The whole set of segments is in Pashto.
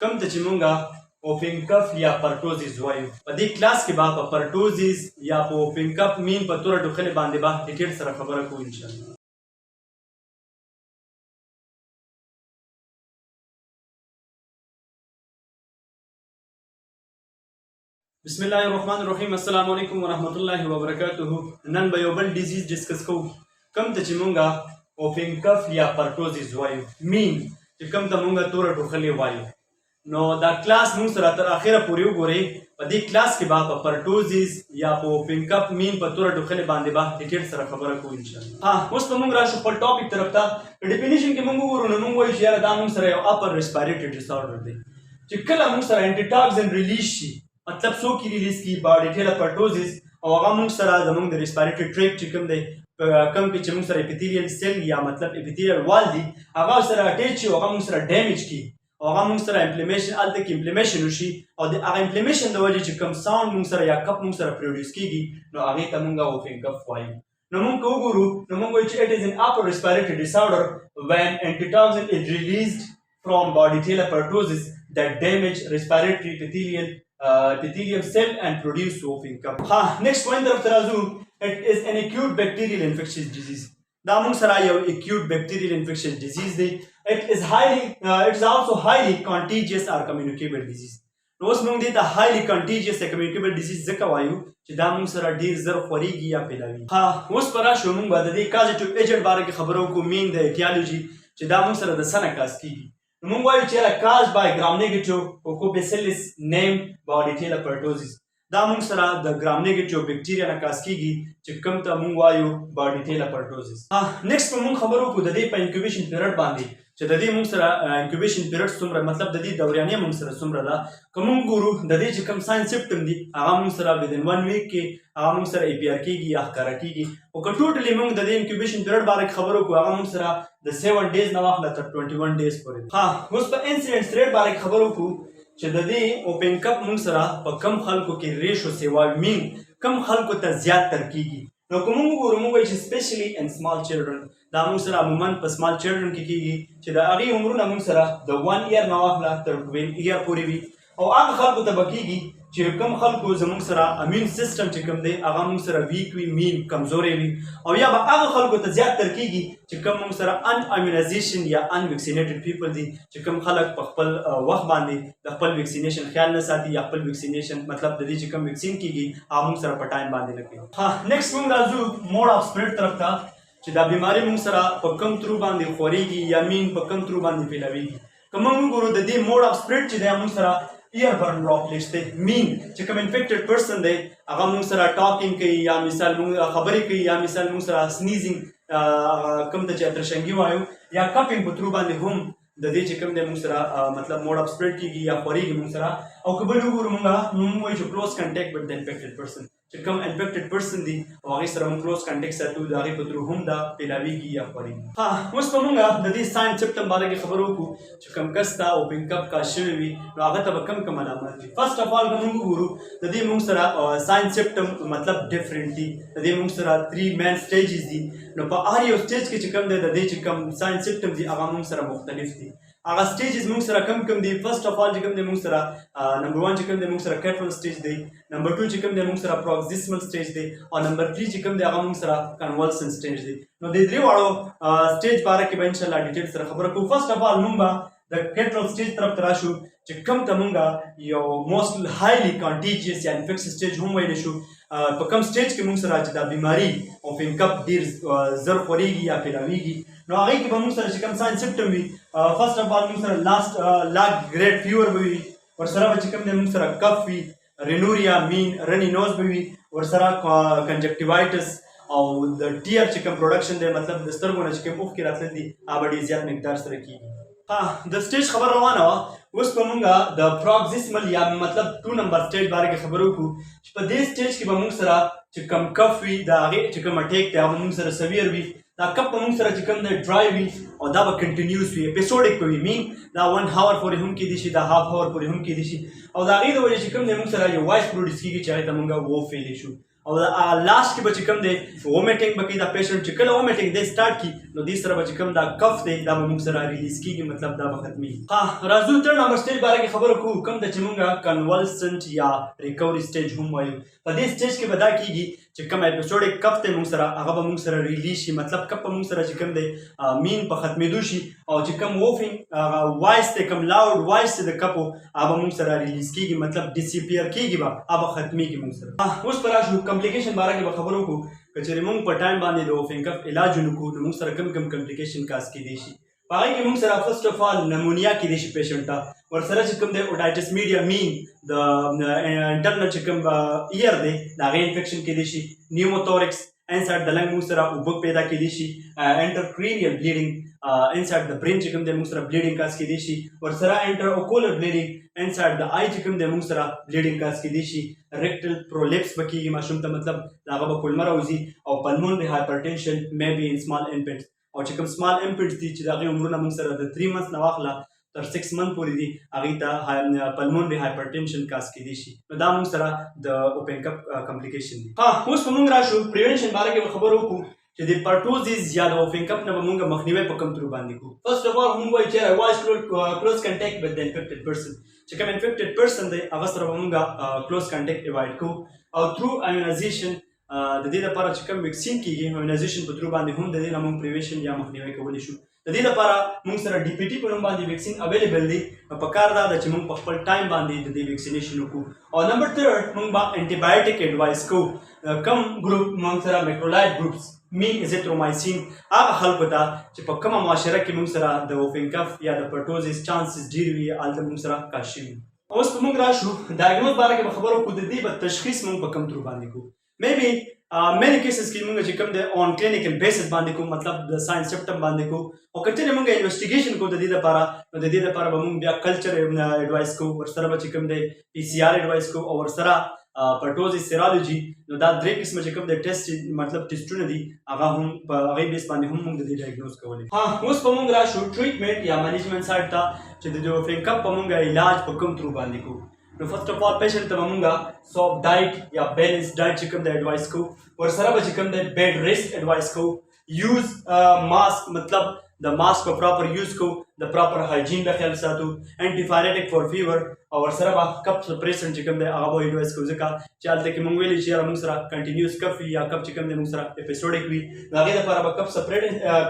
کم ته چې مونږه اوپن کف یا پرټوزیس وایو په دې کلاس کې به په پرټوزیس یا په اوپن کف مین په توره ټوخلې باندې به ډیټیل سره خبره کوو انشاءالله. بسم الله الرحمن الرحیم. السلام علیکم ورحمۃ اللہ وبرکاتہ. نن به یو بل ډیزیز ډسکس کوو کم ته چې مونږه اوپن کف یا پرټوزیس وایو مین چې کم ته مونږه توره ټوخلې وایو. نو دا کلاس مونږ سره تر اخره پورې وګورئ. په دې کلاس کې به په پرټوزیس یا په اوپن کف مین په توره ټوخلې باندې به ډیټیل سره خبره کوو انشاءالله. اوس به مونږ راشو خپل ټاپک طرف ته. ډیفینیشن کې مونږ وګورو نو مونږ وایو چې یاره دا مونږ سره یو اپر ریسپیریټري ډس آرډر دی چې کله مونږ سره انټي ټاکسن ریلیز شي مطلب څوک یې ریلیز کړي باډي ټیله پرټوزیس او هغه مونږ سره زمونږ د ریسپیریټري ټریک چې کوم دی کم کې چې مونږ سره اپیتیریل سیل یا مطلب اپیتیریل وال دی هغه سره اټیچ شي او هغه مونږ سره ډیمیج کړي او هغه مونږ سره انفلیمیشن هلته کې انفلیمیشن وشي او د هغه انفلیمیشن د وجې چې کوم ساوند مونږ سره یا کپ مونږ سره پروډیوس کېږي نو هغې ته مونږ اوپن کف وایو. نو مونږ که وګورو نو مونږ وایو چې اټ از ان اپر ریسپیریټري ډسآرډر وین انټي is released from body tailor pertussis that damage respiratory epithelium cell and produce open cup. Next point طرف ته راځو. It is an acute bacterial infectious disease. دا مونږ سره یو acute bacterial infectious disease دی. It is also highly contagious or communicable disease. نو اوس مونږ دې ته highly contagious or communicable disease ځکه وایو چې دا مونږ سره ډیر زر خورېږي یا پیلاوي. اوس په راشو مونږ به د دې کازیټیو ایجنټ باره کې خبرو کوو مین د ایټیالوجي چې دا مونږ سره د څه نه کاز کېږي. نو مونږ وایو چې caused by gram negative Coccobacillus named body tailor pertussis. دا مونږ سره د ګرام نیګیټیو بکټیریا نه کاز کېږي چې کوم ته مونږ وایو باډي ټیلر پرټوزیس. نیکسټ به مونږ خبرو وکړو د دې په انکیوبیشن پیریډ باندې چې د دې مونږ سره انکیوبیشن پیریډ څومره مطلب د دې دورانیه مونږ سره څومره ده. که مونږ ګورو د دې چې کوم ساین سمپټم دي هغه مونږ سره ودین 1 ویک کې هغه مونږ سره APR کېږي یا ښکاره کېږي. او که ټوټلي مونږ د دې انکیوبیشن پیریډ باره کې خبرو وکړو هغه مونږ سره د 7 ډیز نه واخله تر 21 ډیز پورې. اوس په انسیډنټس ریټ باره کې خبرو وکړو چې د دې اوپن کپ مونږ سره په کم خلکو کې ریشو سیوال مین کم خلکو ته زیات تر کېږي. نو که مونږ وګورو مونږ وایو چې سپیشلی ان سمال چلډرن دا مونږ سره عموما په سمال چلډرن کې کېږي چې د هغې عمرونه مونږ سره د 1 year نه واخله تر 12 year پورې وي. او هغه خلکو ته به کېږي چې کم خلکو زمونږ سره امین سیسټم چې کوم دی هغه مونږ سره ویک وي مین کمزوری وي. او یا به هغه خلکو ته زیات تر کېږي چې کوم مونږ سره ان امیونایزیشن یا ان ویکسینیټډ پیپل دي چې کوم خلک په خپل وخت باندې د خپل ویکسینیشن خیال نه ساتي یا خپل ویکسینیشن مطلب د دې چې کوم ویکسین کېږي هغه مونږ سره په ټایم باندې نه کوي. نیکسټ مونږ راځو موډ اف سپریډ طرف ته چې دا بیماري مونږ سره په کم ترو باندې خورېږي یا مین په کم ترو باندې پیلويږي. که مونږ وګورو د دې موډ اف سپریډ چې دی مونږ سره earborne droplets دی مین چې کوم انفیکټډ پرسن دی هغه مونږ سره ټاکینګ کوي یا مثال مونږ خبرې کوي یا مثال مونږ سره سنیزینګ کوم ته چې اترشنګي وایو یا کپینګ په ترو باندې هم د دې چې کوم دی مونږ سره مطلب موډ اف سپریډ کېږي یا خورېږي مونږ سره. او که بل وګورو مونږ وایو چې کلوز کنټیکټ وذ د انفیکټډ پرسن چې کوم انفیکټډ پرسن دی او هغې سره مونږ کلوز کنټیکټ ساتو د هغې په ترو هم دا پیلاویږي یا خورېږي. اوس به مونږ د دې ساین سمپټم باره کې خبرې وکړو چې کوم کس ته اوپن کپ کاز شوی وي نو هغه ته به کوم کوم علامات وي. فرسټ اف آل که مونږ وګورو د دې مونږ سره ساین سمپټم مطلب ډفرنټ دي. د دې مونږ سره 3 مین سټیجز دي. نو په هر یو سټیج کې چې کوم دی د دې چې کوم ساین سمپټم دي هغه مونږ سره مختلف دي. هغه سټیجز مونږ سره کم کم دي. فرسټ اف آل چې کوم دی مونږ سره نمبر 1 چې کوم دی مونږ سره کیټرل سټیج دی. نمبر 2 چې کوم دی مونږ سره پروکسیسمل سټیج دی. او نمبر 3 چې کوم دی هغه مونږ سره کنولسن سټیج دی. نو د دې واړو سټیج باره کې به ان شاء الله ډیټیل سره خبره کوو. فرسټ اف آل مونږ به د کیټرل سټیج طرف ته راشو چې کوم ته مونږ یو موست هایلی کانټیجیس یا انفیکشن سټیج هم ویلی شو. په کوم سټیج کې مونږ سره چې دا بیماري اوپن کپ ډېر زر خورېږي یا پیلاویږي نو هغې کې به مونږ سره چې کوم ساین سمپټم وي فرسټ اف آل مونږ سره لاک ګریډ فیور به وي. ورسره به چې کوم دی مونږ سره کف وي رینوریا مین رنی نوز به وي. ورسره کنجکټیوایټس او د ټیر چې کوم پروډکشن دی مطلب د سترګو نه چې کوم اوښکې راتلل دي هغه به ډېر زیات مقدار سره کېږي. د سټیج خبر روانه وه. اوس به مونږ د پروکسیسمل یا مطلب 2 نمبر سټیج باره کې خبرې وکړو چې په دې سټیج کې به مونږ سره چې کوم کف وي د هغې چې کوم اټیک دی هغه مونږ سره سویر وي. دا کپ به مونږ سره چې کوم دی ډرای وي او دا به کنټینیوس وي اپیسوډک به وي مین دا 1 هاور پورې هم کېدی شي دا هاف هاور پورې هم کېدی شي. او د هغې د وجې چې کوم دی مونږ سره یو وایس پروډیوس کېږي چې هغې ته مونږ ووفیلی شو. او لاست کې به چې کوم دی وومیټینګ به کوي دا پیشنټ چې کله وومیټینګ دی سټارټ کړي نو دې سره به چې کوم دا کف دی دا به موږ سره ریلیز کېږي مطلب دا به ختمېږي. ها راځو تر نمبر سټیج باره کې خبره کوو کوم ته چې موږ کنولسنټ یا ریکوري سټیج هم وایو. په دې سټیج کې به دا کېږي چې کوم اپیسوډ کف دی موږ سره هغه به موږ سره ریلیز شي مطلب کف به موږ سره چې کوم دی مین په ختمېدو شي او چې کوم ووفینګ وایس دی کوم لاؤډ وایس دی د کپو هغه به موږ سره ریلیز کېږي مطلب ډسپیر کېږي به هغه به ختمېږي موږ سره. اوس په راشو کمپلیکیشن باره کې به خبرې وکړو که چېرې موږ په ټایم باندې د ووفینګ کف علاج ونه کړو نو موږ سره کوم کوم کمپلیکیشن کاز کېدی شي. په هغې کې موږ سره فرسټ اف آل نمونیا کېدی شي پیشنټ ته ورسره چې کوم دی اوټایټس میډیا مین د انټرنل چې کوم ایر دی د هغې انفیکشن کېدی شي. نیوموتورکس انسایډ د لنګ موږ سره اوبه پیدا کېدی شي. انټرکرینیل بلیډینګ انسایډ د برین چې کوم دی موږ سره بلیډینګ کاز کېدی شي. ورسره انټر اوکولر بلیډینګ انسایډ د آی چې کوم دی موږ سره بلیډینګ کاز کېدی شي. ریکټل پرولیپس به کېږي ماشوم ته مطلب د هغه به کولمه راوځي او پلمونري هایپرټینشن مې بي ان سمال انفنټس او چې کوم سمال انفنټس دي چې د هغې عمرونه موږ سره د 3 منث نه واخله تر 6 منث پورې دي هغې ته پلمونري هایپرټینشن کاز کېدی شي. نو دا موږ سره د اوپن کپ کمپلیکیشن دي. اوس په موږ راشو پریونشن باره کې به خبرې وکړو چې د پرټوزیز یا د اوپن کپ نه به موږ مخنیوی په کوم تور باندې کوو. فرسټ اف آل موږ وایو چې اوایډ کلوز کنټیکټ وذ د انفیکټډ پرسن چې کوم انفیکټډ پرسن دی هغه سره به موږ کلوز کنټیکټ اوایډ کوو او تھرو ایمونایزیشن د دې لپاره چې کوم ویکسین کېږي ایمونایزیشن په تھرو باندې هم د دې نه موږ پریویشن یا مخنیوی کولی شو. د دې لپاره موږ سره ډي پی ټي په نوم باندې ویکسین اویلیبل دی. پکار دا ده چې موږ په خپل ټایم باندې د دې ویکسینیشن وکړو. او نمبر 3 موږ به انټي بایوټیک ایډوایس کوو. کم ګروپ موږ سره میکرولایډ ګروپس مین ایزیترومایسین هغه خلکو ته چې په کومه معاشره کې موږ سره د اوپن کف یا د پرټوزیس چانسز ډېر وي هلته موږ سره کاش شوي. اوس په موږ راشو ډایګنوز باره کې به خبرې وکړو د دې به تشخیص موږ په کوم تور باندې کوو. مې بي مینی کیسز کې موږ چې کوم دی آن کلینیکل بیسس باندې کوو مطلب د ساینس سپټم باندې کوو او که چېرې موږ انویسټیګیشن کوو د دې لپاره نو د دې لپاره به موږ بیا کلچر ایډوایس کوو ورسره به چې کوم دی پی سی آر ایډوایس کوو او ورسره پرټوزیس سیرالوجي نو دا 3 قسمه چې کوم دی ټیسټ مطلب ټیسټونه دي هغه هم په هغې بیس باندې هم موږ د دې ډایګنوز کولی. اوس په موږ راشو ټریټمنټ یا منیجمنټ سایډ ته چې د اوپن کپ په موږ علاج په کوم تور باندې کوو. نو فرسټ اف آل پیشنټ ته به موږ سافټ ډایټ یا بیلنس ډایټ چې کوم دی ایډوایس کوو. ورسره به چې کوم دی بیډ ریسټ ایډوایس کوو. یوز ماسک مطلب د ماسک په پراپر یوز کوو د پراپر هایجین به خیال ساتو. انټي پایریټک فار فیور او ورسره به کپ سپریسنټ چې کوم دی هغه به ایډوایس کوو ځکه چې هلته کې موږ ویلي چې یاره موږ سره کنټینیوس کف وي یا کپ چې کوم دی موږ سره اپیسوډک وي نو هغې لپاره به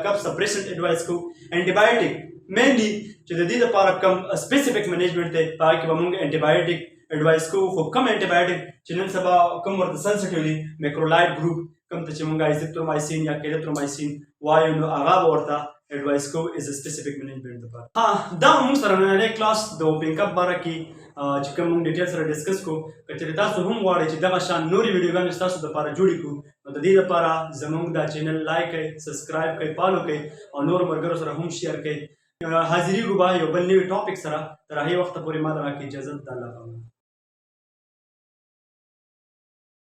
کپ سپریسنټ ایډوایس کوو. انټي بایوټیک مینلی چې د دې لپاره کوم سپیسیفک منیجمنټ دی په هغې کې به موږ انټي بایوټیک ایډوایس کوو. خو کوم انټي بایوټیک چې نن سبا کوم ورته سنسټیو دي میکرولایډ ګروپ کوم ته چې موږ ایزیترومایسین یا کیریترومایسین وایو نو هغه به ورته ایډوایس کوو از سپیسیفک منیجمنټ لپاره. دا موږ سره نننی کلاس د اوپن کپ باره کې چې کوم موږ ډیټیل سره ډسکس کوو. که چېرې تاسو هم غواړئ چې دغه شان نورې ویډیوګانې ستاسو دپاره جوړې کړو نو د دې لپاره زموږ دا چینل لایک کړئ سبسکرایب کړئ فالو کړئ او نورو ملګرو سره هم شیر کړئ. حاضرېږو به یو بل نوي ټاپک سره تر هغې وخته پورې ما دغه کې اجازت د الله پامان.